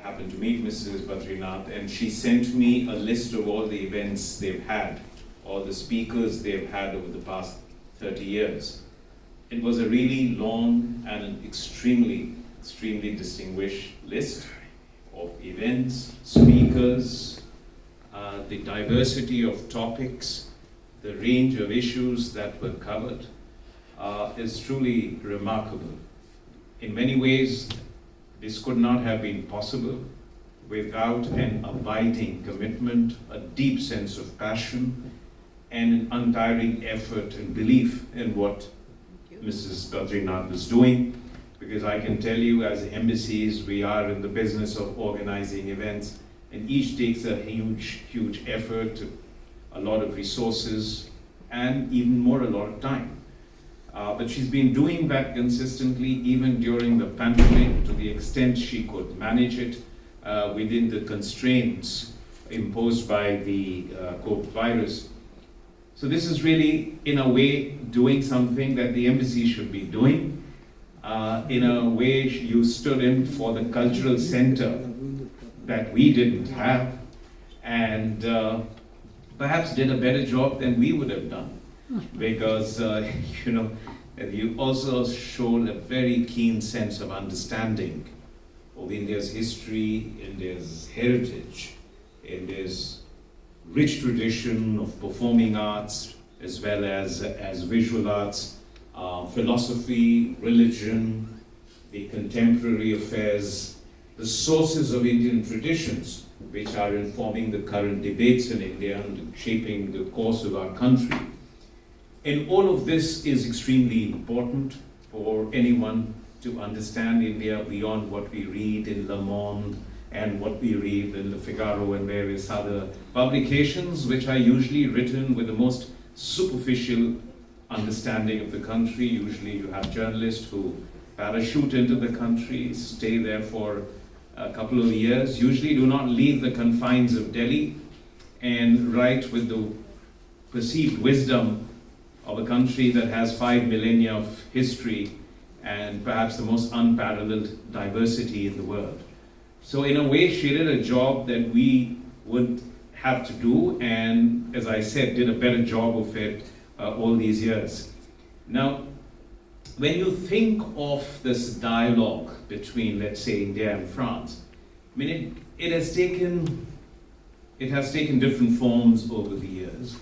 happened to meet Mrs. Badrinath, and she sent me a list of all the events they've had, all the speakers they've had over the past 30 years. It was a really long and an extremely distinguished list of events, speakers, the diversity of topics, the range of issues that were covered is truly remarkable. In many ways, this could not have been possible without an abiding commitment, a deep sense of passion, and an untiring effort and belief in what Mrs. Badrinath was doing. Because I can tell you, as embassies, we are in the business of organizing events, and each takes a huge effort, a lot of resources, and even more, a lot of time. But she's been doing that consistently, even during the pandemic, to the extent she could manage it within the constraints imposed by the COVID virus. So this is really, in a way, doing something that the embassy should be doing. In a way, you stood in for the cultural center that we didn't have, and perhaps did a better job than we would have done. Because, you also showed a very keen sense of understanding of India's history, India's heritage, India's rich tradition of performing arts, as well as visual arts, philosophy, religion, the contemporary affairs, the sources of Indian traditions, which are informing the current debates in India and shaping the course of our country. And all of this is extremely important for anyone to understand India beyond what we read in Le Monde and what we read in Le Figaro and various other publications, which are usually written with the most superficial understanding of the country. Usually you have journalists who parachute into the country, stay there for a couple of years, usually do not leave the confines of Delhi, and write with the perceived wisdom of a country that has 5 millennia of history and perhaps the most unparalleled diversity in the world. So in a way, she did a job that we would have to do, and as I said, did a better job of it all these years. Now, when you think of this dialogue between, let's say, India and France, I mean, it has taken different forms over the years.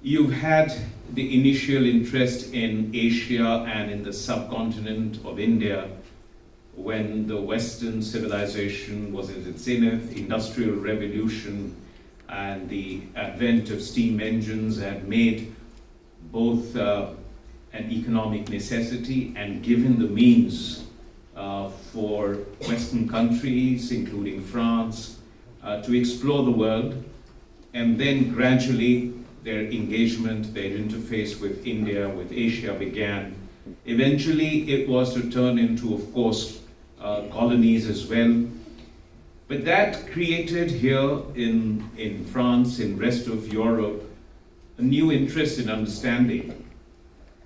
You've had the initial interest in Asia and in the subcontinent of India when the Western civilization was at its zenith, the Industrial Revolution and the advent of steam engines had made both an economic necessity and given the means for Western countries, including France, to explore the world, and then gradually their engagement, their interface with India, with Asia began. Eventually it was to turn into, of course, colonies as well. But that created here in France, in rest of Europe, a new interest in understanding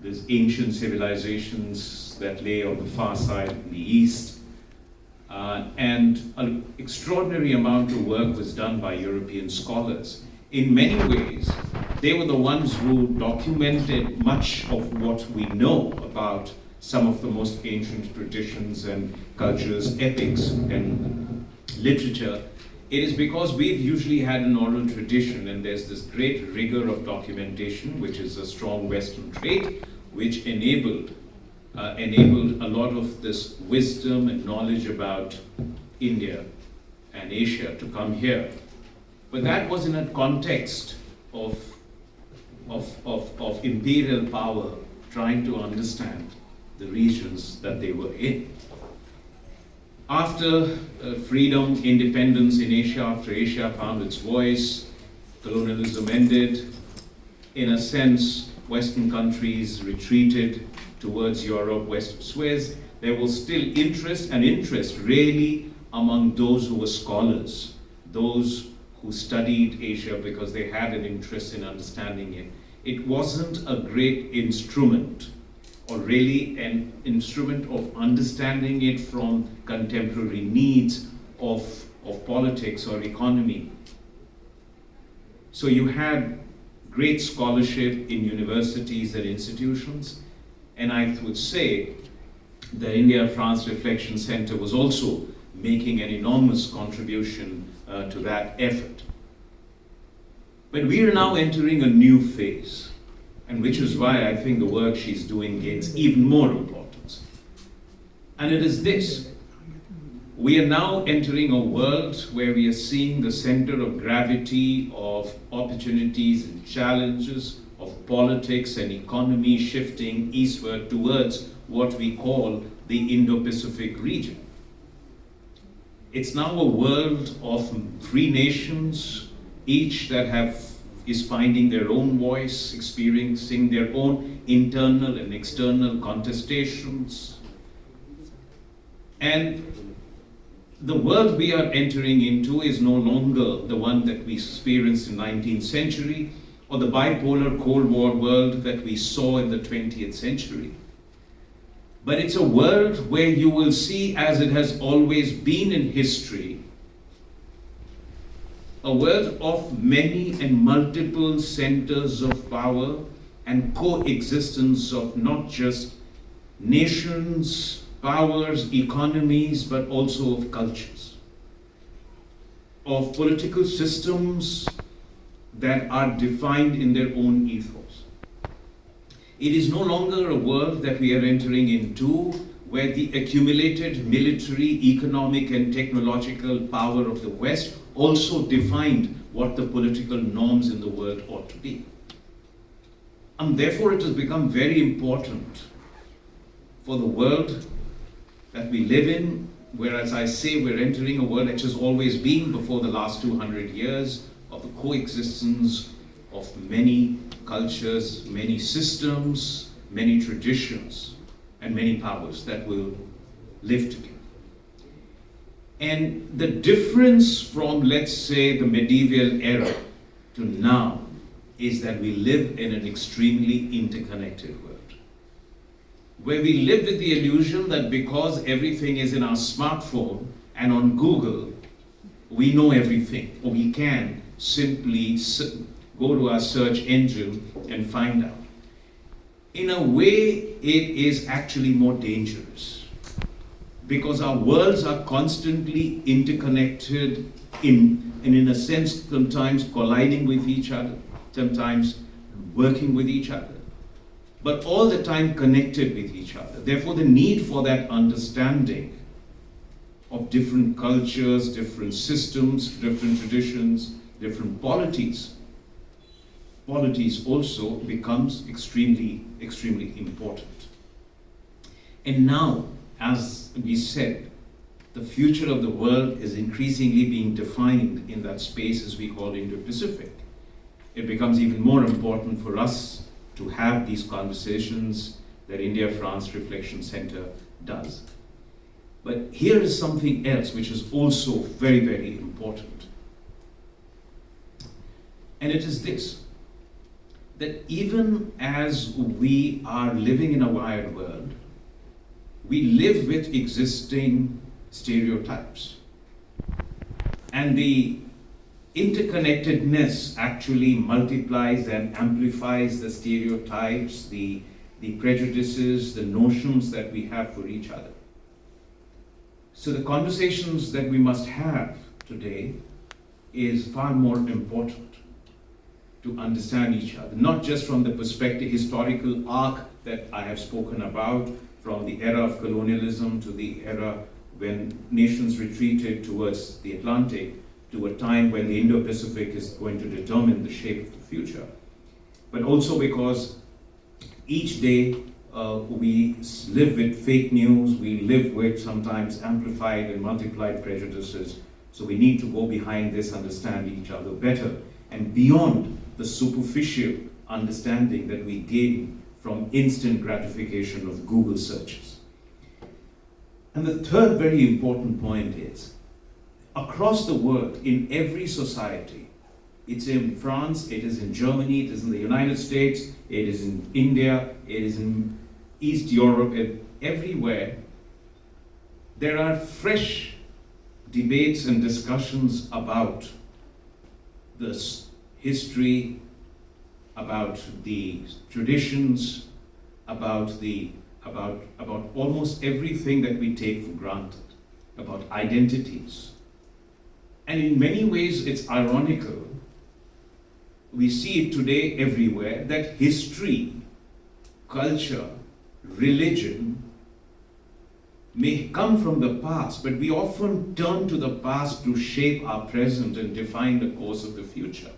these ancient civilizations that lay on the far side in the east. And an extraordinary amount of work was done by European scholars. In many ways, they were the ones who documented much of what we know about some of the most ancient traditions and cultures, epics and literature. It is because we've usually had an oral tradition, and there's this great rigor of documentation, which is a strong Western trait, which enabled a lot of this wisdom and knowledge about India and Asia to come here. But that was in a context of imperial power trying to understand the regions that they were in. After freedom, independence in Asia, after Asia found its voice, colonialism ended. In a sense, Western countries retreated towards Europe, west of Suez. There was still interest really among those who were scholars, those who studied Asia because they had an interest in understanding it. It wasn't a great instrument, or really an instrument of understanding it from contemporary needs of politics or economy. So you had great scholarship in universities and institutions, and I would say the India-France Reflection Center was also making an enormous contribution to that effort. But we are now entering a new phase, and which is why I think the work she's doing gains even more importance. And it is this. We are now entering a world where we are seeing the center of gravity of opportunities and challenges of politics and economy shifting eastward towards what we call the Indo-Pacific region. It's now a world of free nations, each that is finding their own voice, experiencing their own internal and external contestations. And the world we are entering into is no longer the one that we experienced in the 19th century or the bipolar Cold War world that we saw in the 20th century. But it's a world where you will see, as it has always been in history, a world of many and multiple centers of power and coexistence of not just nations, powers, economies, but also of cultures, of political systems that are defined in their own ethos. It is no longer a world that we are entering into where the accumulated military, economic, and technological power of the West also defined what the political norms in the world ought to be. And therefore it has become very important for the world that we live in, where, as I say, we're entering a world that has always been before the last 200 years of the coexistence of many cultures, many systems, many traditions, and many powers that will live together. And the difference from, let's say, the medieval era to now is that we live in an extremely interconnected world, where we live with the illusion that because everything is in our smartphone and on Google, we know everything, or we can simply go to our search engine and find out. In a way, it is actually more dangerous, because our worlds are constantly interconnected and in a sense sometimes colliding with each other, sometimes working with each other, but all the time connected with each other. Therefore, the need for that understanding of different cultures, different systems, different traditions, different polities also becomes extremely, extremely important. And now, as we said, the future of the world is increasingly being defined in that space as we call Indo-Pacific. It becomes even more important for us to have these conversations that India-France Reflection Center does. But here is something else which is also very, very important. And it is this, that even as we are living in a wired world, we live with existing stereotypes. And the interconnectedness actually multiplies and amplifies the stereotypes, the prejudices, the notions that we have for each other. So the conversations that we must have today is far more important to understand each other, not just from the perspective, historical arc that I have spoken about, from the era of colonialism to the era when nations retreated towards the Atlantic, to a time when the Indo-Pacific is going to determine the shape of the future. But also because each day we live with fake news, we live with sometimes amplified and multiplied prejudices, so we need to go behind this, understand each other better, and beyond the superficial understanding that we gain from instant gratification of Google searches. And the third very important point is, across the world, in every society, it's in France, it is in Germany, it is in the United States, it is in India, it is in East Europe, everywhere, there are fresh debates and discussions about the history, about the traditions, about almost everything that we take for granted, about identities. And in many ways it's ironical, we see it today everywhere, that history, culture, religion may come from the past, but we often turn to the past to shape our present and define the course of the future.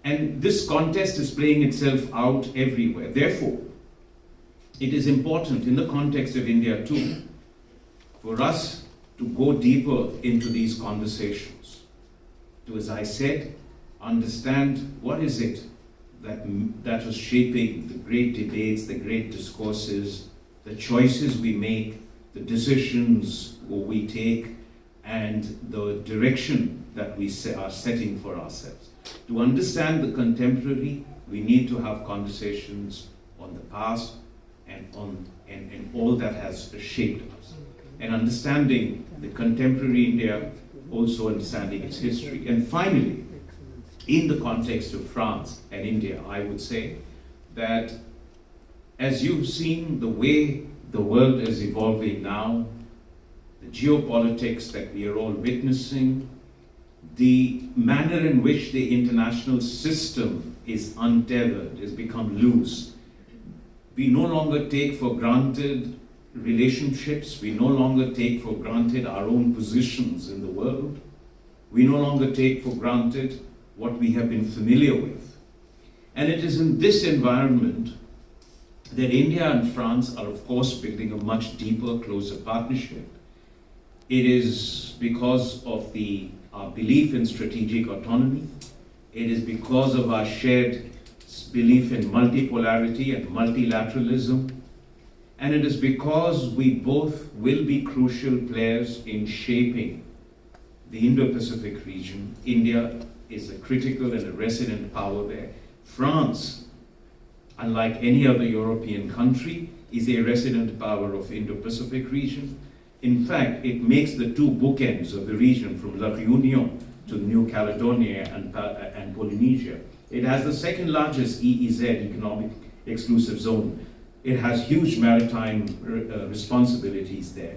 And this contest is playing itself out everywhere. Therefore, it is important in the context of India too, for us to go deeper into these conversations, to, as I said, understand what is it that was shaping the great debates, the great discourses, the choices we make, the decisions we take, and the direction that we are setting for ourselves. To understand the contemporary, we need to have conversations on the past and all that has shaped us. And understanding the contemporary India, also understanding its history. And finally, in the context of France and India, I would say that as you've seen the way the world is evolving now, the geopolitics that we are all witnessing, the manner in which the international system is untethered, has become loose. We no longer take for granted relationships, we no longer take for granted our own positions in the world, we no longer take for granted what we have been familiar with. And it is in this environment that India and France are, of course, building a much deeper, closer partnership. It is because of our belief in strategic autonomy. It is because of our shared belief in multipolarity and multilateralism. And it is because we both will be crucial players in shaping the Indo-Pacific region. India is a critical and a resident power there. France, unlike any other European country, is a resident power of Indo-Pacific region. In fact, it makes the two bookends of the region from La Réunion to New Caledonia and Polynesia. It has the second largest EEZ, Economic Exclusive Zone. It has huge maritime responsibilities there.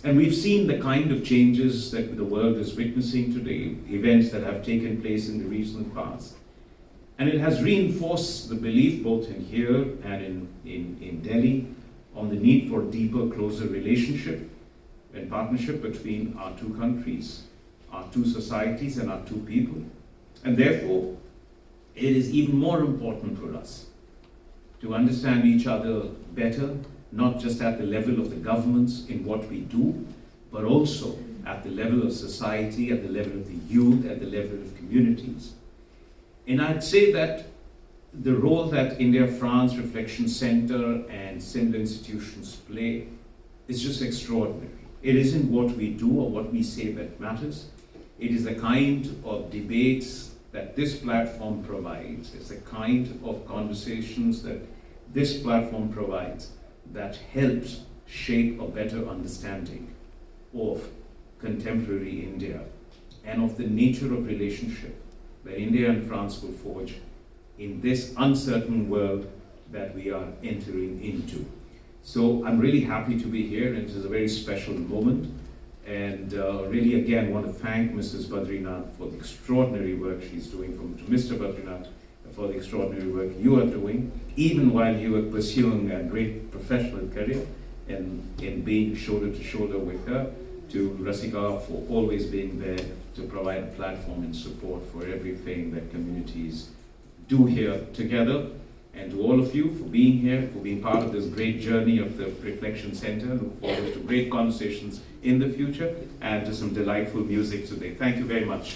And we've seen the kind of changes that the world is witnessing today, events that have taken place in the recent past. And it has reinforced the belief both in here and in Delhi on the need for deeper, closer relationship and partnership between our two countries, our two societies and our two people. And therefore, it is even more important for us to understand each other better, not just at the level of the governments in what we do, but also at the level of society, at the level of the youth, at the level of communities. And I'd say that the role that India-France Reflection Center and similar institutions play is just extraordinary. It isn't what we do or what we say that matters. It is the kind of debates that this platform provides. It's the kind of conversations that this platform provides that helps shape a better understanding of contemporary India and of the nature of relationship that India and France will forge in this uncertain world that we are entering into. So I'm really happy to be here, and it is a very special moment. And really, again, want to thank Mrs. Badrinath for the extraordinary work she's doing, to Mr. Badrinath for the extraordinary work you are doing, even while you are pursuing a great professional career and being shoulder to shoulder with her, to Rasika for always being there to provide a platform and support for everything that communities do here together. And to all of you for being here, for being part of this great journey of the Reflection Center. Look forward to great conversations in the future and to some delightful music today. Thank you very much.